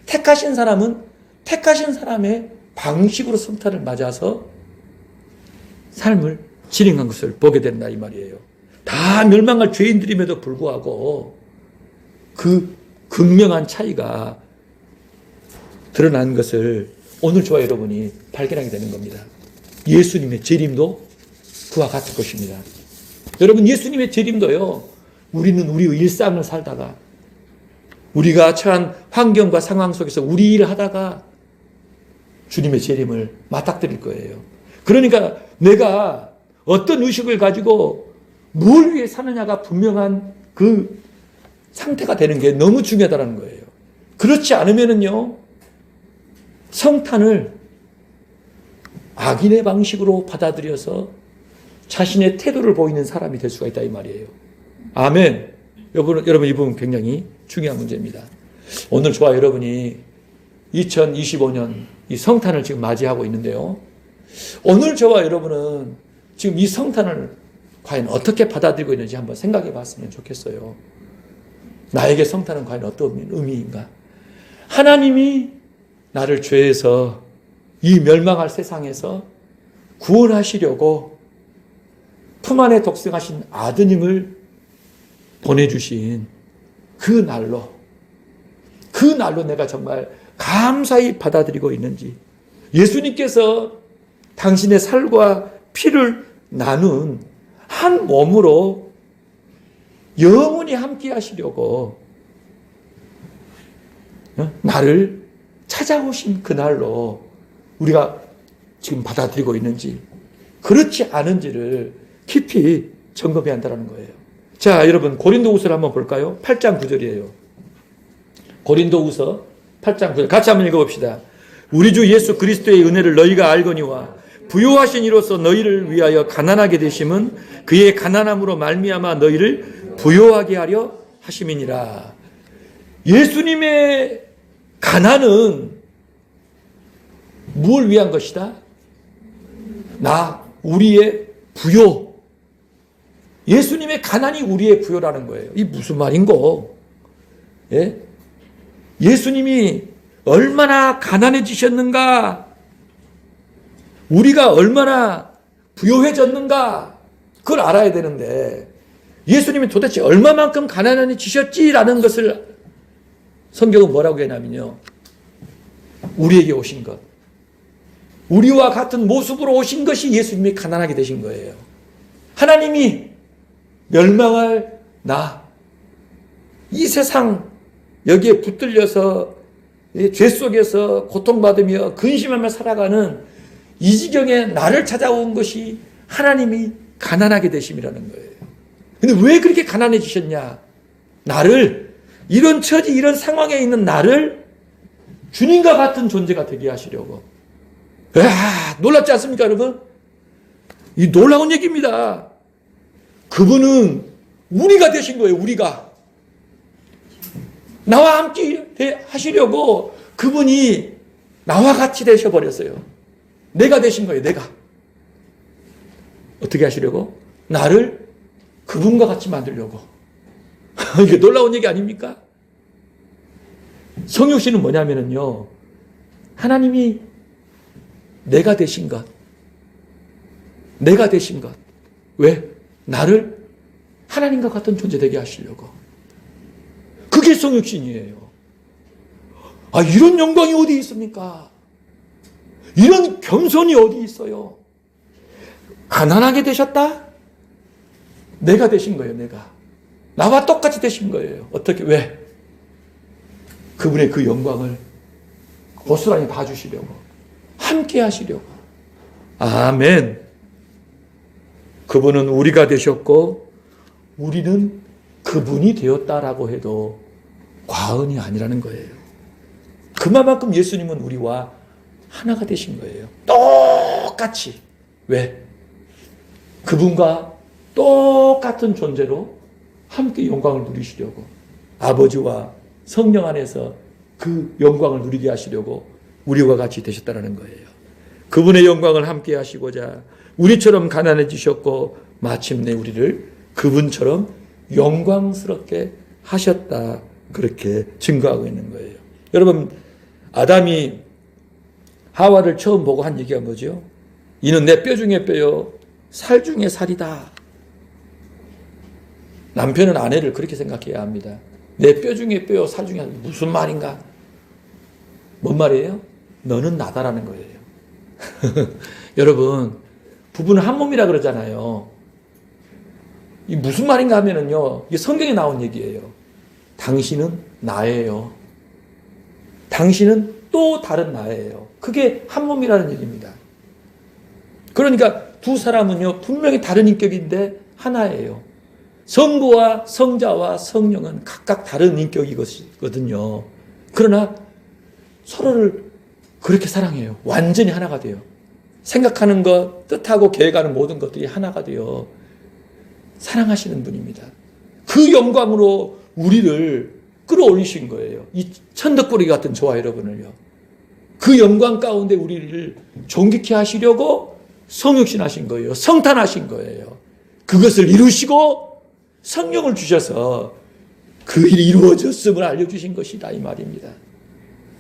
택하신 사람은 택하신 사람의 방식으로 성탄을 맞아서 삶을 진행한 것을 보게 된다 이 말이에요. 다 멸망할 죄인들임에도 불구하고 그 극명한 차이가 드러난 것을 오늘 저와 여러분이 발견하게 되는 겁니다. 예수님의 재림도 그와 같을 것입니다. 여러분, 예수님의 재림도요, 우리는 우리의 일상을 살다가 우리가 처한 환경과 상황 속에서 우리 일을 하다가 주님의 재림을 맞닥뜨릴 거예요. 그러니까 내가 어떤 의식을 가지고 뭘 위해 사느냐가 분명한 그 상태가 되는 게 너무 중요하다는 거예요. 그렇지 않으면은요, 성탄을 악인의 방식으로 받아들여서 자신의 태도를 보이는 사람이 될 수가 있다 이 말이에요. 아멘. 여러분 이 부분 굉장히 중요한 문제입니다. 오늘 저와 여러분이 2025년 이 성탄을 지금 맞이하고 있는데요, 오늘 저와 여러분은 지금 이 성탄을 과연 어떻게 받아들이고 있는지 한번 생각해 봤으면 좋겠어요. 나에게 성탄은 과연 어떤 의미인가? 하나님이 나를 죄에서, 이 멸망할 세상에서 구원하시려고 품 안에 독생하신 아드님을 보내주신 그 날로 내가 정말 감사히 받아들이고 있는지, 예수님께서 당신의 살과 피를 나눈 한 몸으로 영원히 함께 하시려고 나를 찾아오신 그날로 우리가 지금 받아들이고 있는지 그렇지 않은지를 깊이 점검해야 한다는 거예요. 자, 여러분 고린도후서를 한번 볼까요? 8장 9절이에요. 고린도후서 8장 9절 같이 한번 읽어봅시다. 우리 주 예수 그리스도의 은혜를 너희가 알거니와 부요하신 이로서 너희를 위하여 가난하게 되심은 그의 가난함으로 말미암아 너희를 부요하게 하려 하심이니라. 예수님의 가난은 무엇을 위한 것이다? 우리의 부요. 예수님의 가난이 우리의 부요라는 거예요. 이 무슨 말인고? 예? 예수님이 얼마나 가난해지셨는가? 우리가 얼마나 부요해졌는가? 그걸 알아야 되는데 예수님이 도대체 얼마만큼 가난해지셨지라는 것을 성경은 뭐라고 했냐면요. 우리에게 오신 것. 우리와 같은 모습으로 오신 것이 예수님이 가난하게 되신 거예요. 하나님이 멸망할 이 세상 여기에 붙들려서 죄 속에서 고통받으며 근심하며 살아가는 이 지경에 나를 찾아온 것이 하나님이 가난하게 되심이라는 거예요. 근데 왜 그렇게 가난해지셨냐? 나를 이런 처지 이런 상황에 있는 나를 주님과 같은 존재가 되게 하시려고. 놀랍지 않습니까 여러분? 이 놀라운 얘기입니다. 그분은 우리가 되신 거예요. 우리가. 나와 함께 하시려고 그분이 나와 같이 되셔버렸어요. 내가 되신 거예요. 내가. 어떻게 하시려고? 나를 그분과 같이 만들려고. 이게 놀라운 얘기 아닙니까? 성육신은 뭐냐면요. 하나님이 내가 되신 것. 내가 되신 것. 왜? 나를 하나님과 같은 존재 되게 하시려고. 그게 성육신이에요. 이런 영광이 어디 있습니까? 이런 겸손이 어디 있어요? 가난하게 되셨다? 내가 되신 거예요, 내가. 나와 똑같이 되신 거예요. 어떻게, 왜? 그분의 그 영광을 고스란히 봐주시려고. 함께 하시려고. 아멘. 그분은 우리가 되셨고, 우리는 그분이 되었다라고 해도 과언이 아니라는 거예요. 그만큼 예수님은 우리와 하나가 되신 거예요. 똑같이. 왜? 그분과 똑같은 존재로 함께 영광을 누리시려고. 아버지와 성령 안에서 그 영광을 누리게 하시려고 우리와 같이 되셨다는 거예요. 그분의 영광을 함께 하시고자 우리처럼 가난해지셨고 마침내 우리를 그분처럼 영광스럽게 하셨다. 그렇게 증거하고 있는 거예요. 여러분, 아담이 하와를 처음 보고 한 얘기가 뭐죠? 이는 내 뼈 중에 뼈요 살 중에 살이다. 남편은 아내를 그렇게 생각해야 합니다. 내 뼈 중에 뼈요 살 중에 살. 무슨 말인가? 뭔 말이에요? 너는 나다라는 거예요. 여러분, 부부는 한 몸이라 그러잖아요. 이 무슨 말인가 하면은요, 이게 성경에 나온 얘기예요. 당신은 나예요. 당신은 또 다른 나예요. 그게 한 몸이라는 얘기입니다. 그러니까 두 사람은요, 분명히 다른 인격인데 하나예요. 성부와 성자와 성령은 각각 다른 인격이거든요. 그러나 서로를 그렇게 사랑해요. 완전히 하나가 돼요. 생각하는 것, 뜻하고 계획하는 모든 것들이 하나가 되어 사랑하시는 분입니다. 그 영광으로 우리를 끌어올리신 거예요. 이 천덕꾸러기 같은 저와 여러분을요. 그 영광 가운데 우리를 존귀케 하시려고 성육신하신 거예요. 성탄하신 거예요. 그것을 이루시고 성령을 주셔서 그 일이 이루어졌음을 알려주신 것이다 이 말입니다.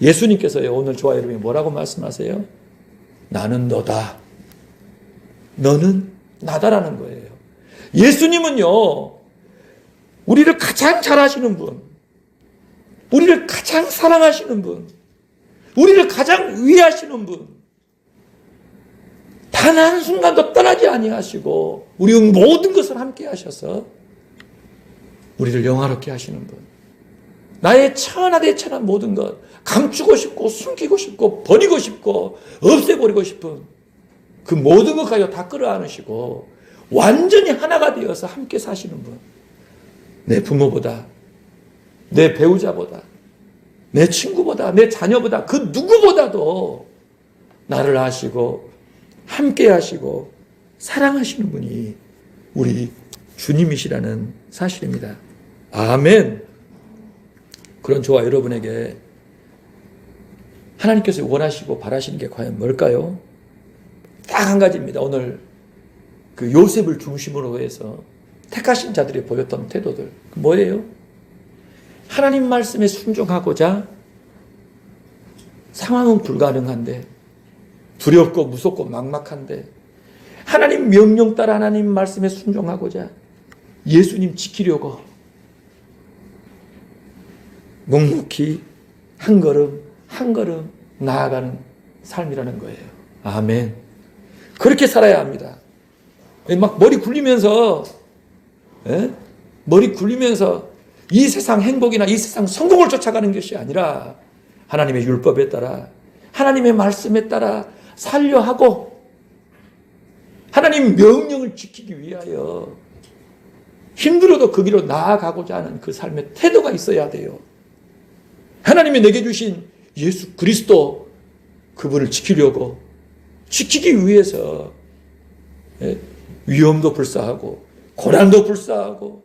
예수님께서요, 오늘 저와 여러분이 뭐라고 말씀하세요? 나는 너다. 너는 나다라는 거예요. 예수님은요, 우리를 가장 잘 아시는 분, 우리를 가장 사랑하시는 분, 우리를 가장 위하시는 분, 단 한순간도 떠나지 아니하시고 우리 모든 것을 함께 하셔서 우리를 영화롭게 하시는 분. 나의 천하대천한 모든 것 감추고 싶고 숨기고 싶고 버리고 싶고 없애버리고 싶은 그 모든 것까지 다 끌어안으시고 완전히 하나가 되어서 함께 사시는 분. 내 부모보다, 내 배우자보다, 내 친구보다, 내 자녀보다 그 누구보다도 나를 아시고 함께 하시고 사랑하시는 분이 우리 주님이시라는 사실입니다. 아멘. 그런 저와 여러분에게 하나님께서 원하시고 바라시는 게 과연 뭘까요? 딱 한 가지입니다. 오늘 그 요셉을 중심으로 해서 택하신 자들이 보였던 태도들. 뭐예요? 하나님 말씀에 순종하고자 상황은 불가능한데 두렵고 무섭고 막막한데 하나님 명령 따라 하나님 말씀에 순종하고자 예수님 지키려고 묵묵히 한 걸음 한 걸음 나아가는 삶이라는 거예요. 아멘. 그렇게 살아야 합니다. 막 머리 굴리면서 이 세상 행복이나 이 세상 성공을 쫓아가는 것이 아니라 하나님의 율법에 따라 하나님의 말씀에 따라 살려 하고 하나님 명령을 지키기 위하여 힘들어도 그 길로 나아가고자 하는 그 삶의 태도가 있어야 돼요. 하나님이 내게 주신 예수 그리스도 그분을 지키려고 지키기 위해서 위험도 불사하고 고난도 불사하고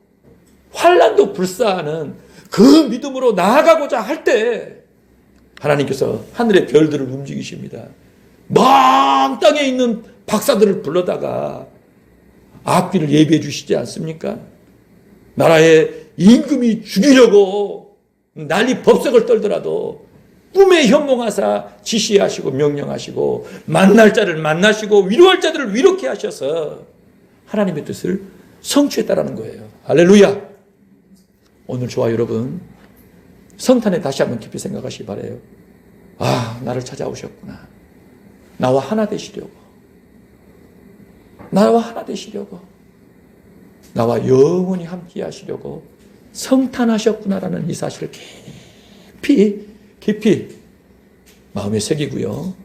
환난도 불사하는 그 믿음으로 나아가고자 할 때 하나님께서 하늘의 별들을 움직이십니다. 먼 땅에 있는 박사들을 불러다가 악귀를 예비해 주시지 않습니까? 나라의 임금이 죽이려고 난리 법석을 떨더라도 꿈에 현몽하사 지시하시고 명령하시고 만날 자를 만나시고 위로할 자들을 위로케 하셔서 하나님의 뜻을 성취했다라는 거예요. 할렐루야. 오늘 저와 여러분 성탄에 다시 한번 깊이 생각하시기 바라요. 아, 나를 찾아오셨구나. 나와 하나 되시려고. 나와 하나 되시려고. 나와 영원히 함께 하시려고 성탄하셨구나라는 이 사실을 깊이 마음에 새기고요.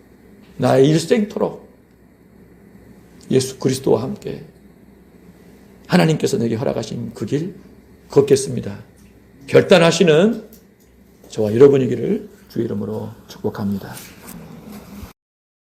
나의 일생토록 예수 그리스도와 함께 하나님께서 내게 허락하신 그 길 걷겠습니다. 결단하시는 저와 여러분이기를 주의 이름으로 축복합니다.